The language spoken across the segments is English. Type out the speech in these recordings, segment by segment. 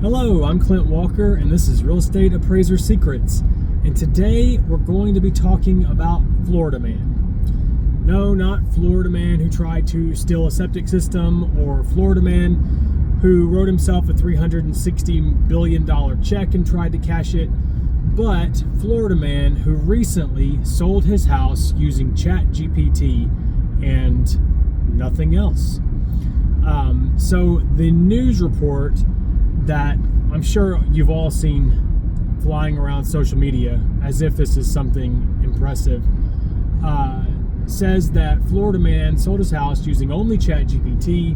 Hello, I'm Clint Walker, and this is Real Estate Appraiser Secrets. And today we're going to be talking about Florida Man. No, not Florida Man who tried to steal a septic system, or Florida Man who wrote himself a $360 billion check and tried to cash it, but Florida Man who recently sold his house using ChatGPT and nothing else. So the news report that I'm sure you've all seen flying around social media as if this is something impressive, says that Florida Man sold his house using only ChatGPT.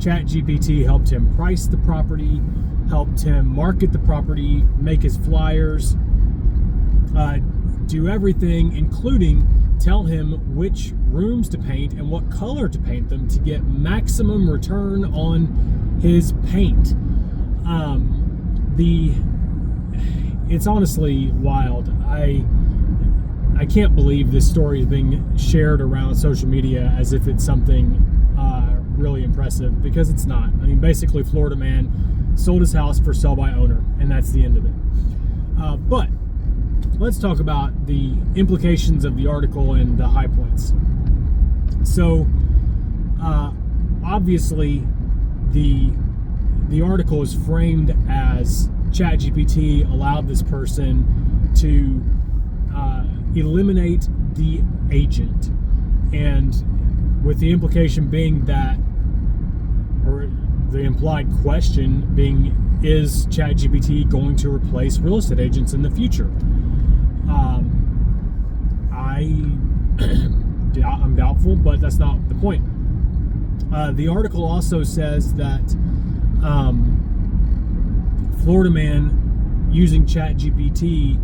ChatGPT helped him price the property, helped him market the property, make his flyers, do everything, including tell him which rooms to paint and what color to paint them to get maximum return on his paint. It's honestly wild. I can't believe this story is being shared around social media as if it's something really impressive, because it's not. I mean, basically, Florida Man sold his house for sell by owner, and that's the end of it. But let's talk about the implications of the article and the high points. So, obviously, the article is framed as ChatGPT allowed this person to eliminate the agent, and with the implication being that, or the implied question being, is ChatGPT going to replace real estate agents in the future? I'm doubtful, but that's not the point. The article also says that Florida Man using ChatGPT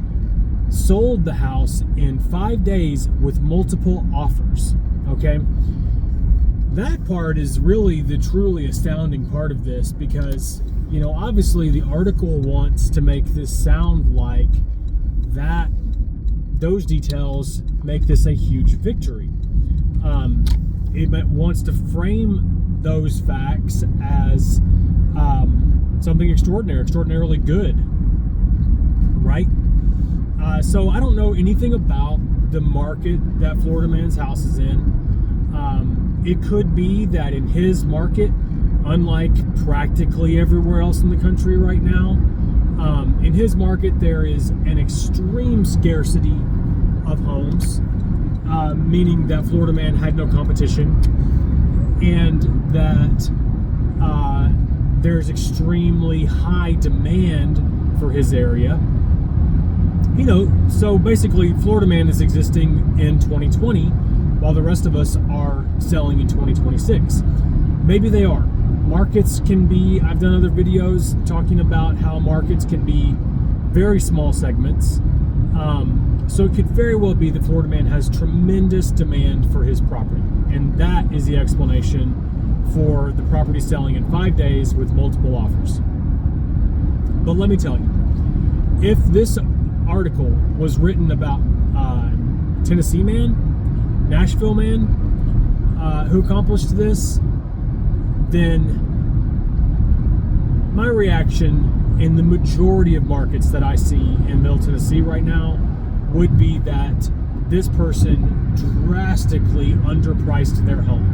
sold the house in 5 days with multiple offers. Okay, that part is really the truly astounding part of this, because obviously the article wants to make this sound like that those details make this a huge victory. It wants to frame those facts as something extraordinarily good, right? So I don't know anything about the market that Florida Man's house is in. It could be that in his market, unlike practically everywhere else in the country right now, in his market there is an extreme scarcity of homes, meaning that Florida Man had no competition, and that there's extremely high demand for his area. So basically Florida Man is existing in 2020 while the rest of us are selling in 2026. Maybe they are. Markets can be, I've done other videos talking about how markets can be very small segments. So it could very well be that Florida Man has tremendous demand for his property. And that is the explanation for the property selling in 5 days with multiple offers. But let me tell you, if this article was written about Tennessee Man, Nashville Man, who accomplished this, then my reaction in the majority of markets that I see in Middle Tennessee right now would be that this person drastically underpriced their home.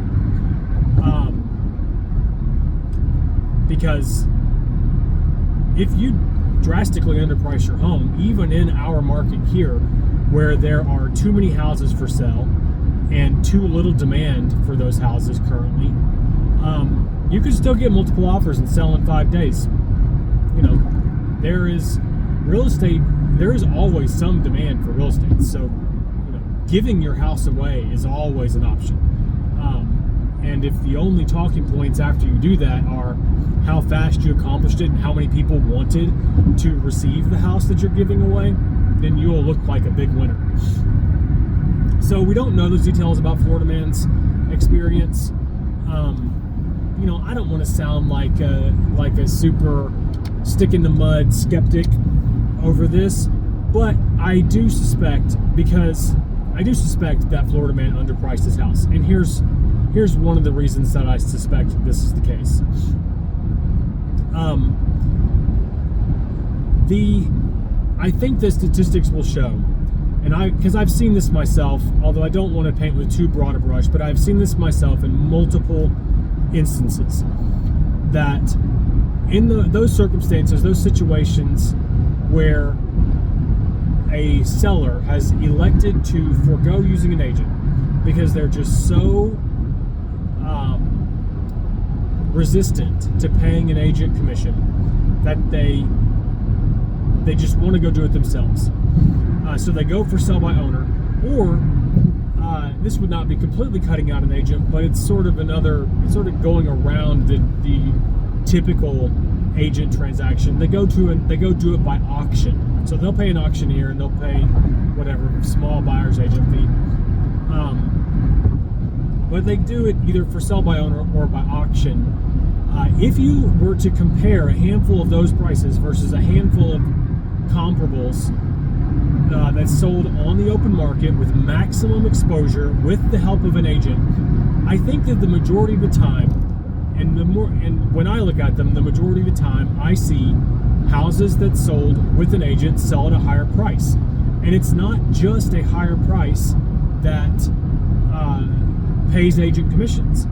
Because if you drastically underprice your home, even in our market here, where there are too many houses for sale and too little demand for those houses currently, you could still get multiple offers and sell in 5 days. There is real estate, there is always some demand for real estate. So, giving your house away is always an option. And if the only talking points after you do that are how fast you accomplished it and how many people wanted to receive the house that you're giving away, then you will look like a big winner. So we don't know those details about Florida Man's experience. I don't want to sound like a super stick in the mud skeptic over this, but I do suspect that Florida Man underpriced his house. And here's one of the reasons that I suspect this is the case. I think the statistics will show, because I've seen this myself, although I don't want to paint with too broad a brush, but I've seen this myself in multiple instances, that in those circumstances, those situations where a seller has elected to forego using an agent because they're just so resistant to paying an agent commission that they just want to go do it themselves. So they go for sell by owner, or this would not be completely cutting out an agent, but it's sort of going around the typical agent transaction. They go do it by auction. So they'll pay an auctioneer and they'll pay whatever small buyer's agent fee. But they do it either for sell by owner or by auction. If you were to compare a handful of those prices versus a handful of comparables that's sold on the open market with maximum exposure with the help of an agent, I think that the majority of the time, and when I look at them, the majority of the time I see houses that sold with an agent sell at a higher price. And it's not just a higher price that pays agent commissions.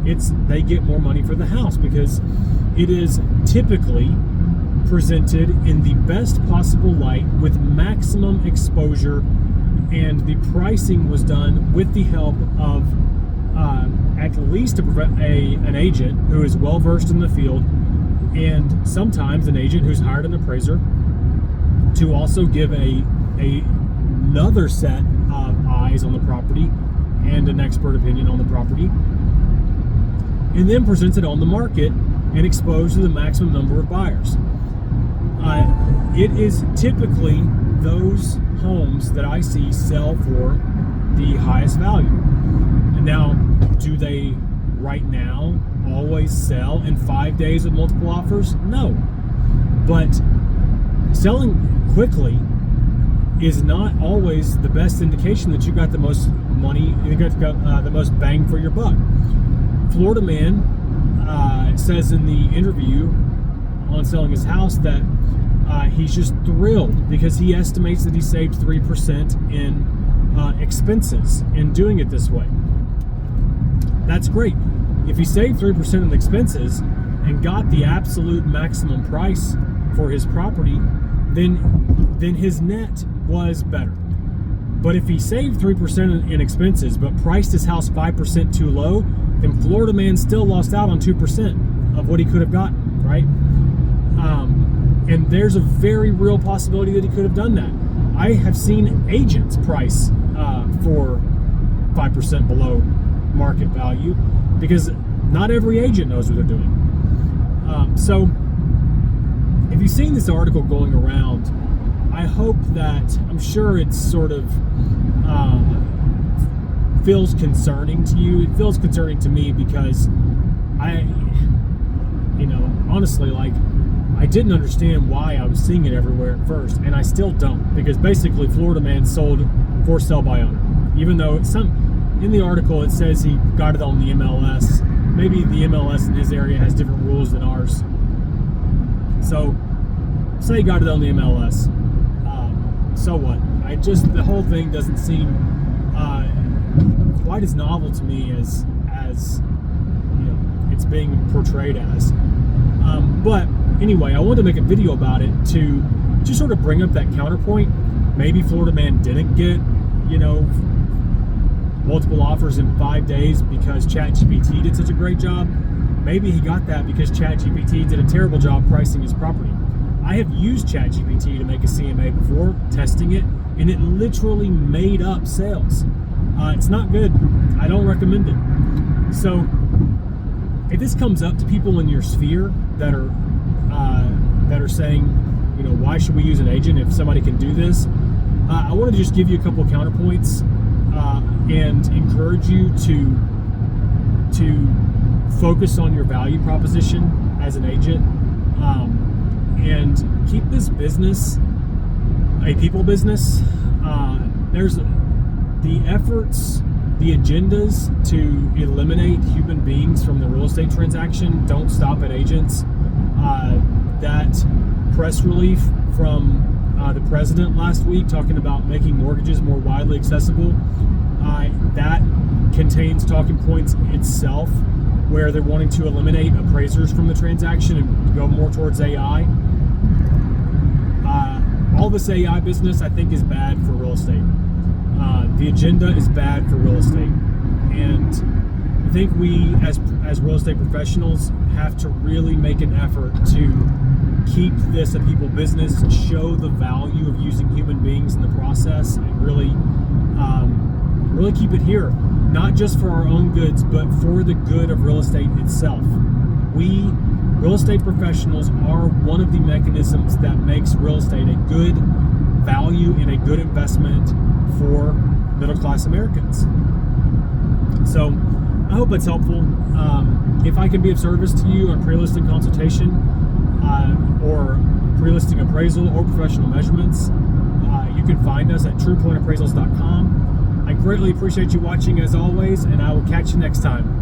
They get more money for the house because it is typically presented in the best possible light with maximum exposure, and the pricing was done with the help of at least an agent who is well versed in the field, and sometimes an agent who's hired an appraiser to also give another set of eyes on the property and an expert opinion on the property, and then presents it on the market and exposed to the maximum number of buyers. It is typically those homes that I see sell for the highest value. And now, do they right now always sell in 5 days with multiple offers? No. But selling quickly is not always the best indication that you got the most money, you got the most bang for your buck. Florida man says in the interview on selling his house that he's just thrilled because he estimates that he saved 3% in expenses in doing it this way. That's great. If he saved 3% in expenses and got the absolute maximum price for his property, then his net was better. But if he saved 3% in expenses but priced his house 5% too low, then Florida man still lost out on 2% of what he could have gotten, right? And there's a very real possibility that he could have done that. I have seen agents price for 5% below market value because not every agent knows what they're doing. So if you've seen this article going around, I hope that, I'm sure it's sort of feels concerning to you. It feels concerning to me because honestly, I didn't understand why I was seeing it everywhere at first, and I still don't, because basically Florida man sold for sell by owner, even though in the article it says he got it on the MLS. Maybe the MLS in his area has different rules than ours. So say he got it on the MLS. So what? The whole thing doesn't seem quite as novel to me as it's being portrayed as. But anyway, I wanted to make a video about it to just sort of bring up that counterpoint. Maybe Florida man didn't get, multiple offers in 5 days because ChatGPT did such a great job. Maybe he got that because ChatGPT did a terrible job pricing his property. I have used ChatGPT to make a CMA before, testing it, and it literally made up sales. It's not good. I don't recommend it. So if this comes up to people in your sphere that are saying, why should we use an agent if somebody can do this? I want to just give you a couple of counterpoints and encourage you to focus on your value proposition as an agent, and keep this business a people business. There's the efforts, the agendas to eliminate human beings from the real estate transaction don't stop at agents. That press relief from the president last week talking about making mortgages more widely accessible. That contains talking points itself, where they're wanting to eliminate appraisers from the transaction and go more towards AI. All this AI business, I think, is bad for real estate. The agenda is bad for real estate, and I think we, as real estate professionals, have to really make an effort to keep this a people business, show the value of using human beings in the process, and really keep it here, not just for our own goods, but for the good of real estate itself. We, real estate professionals, are one of the mechanisms that makes real estate a good value and a good investment for middle-class Americans. So I hope it's helpful. If I can be of service to you on pre-listing consultation or pre-listing appraisal or professional measurements, you can find us at truepointappraisals.com. I greatly appreciate you watching as always, and I will catch you next time.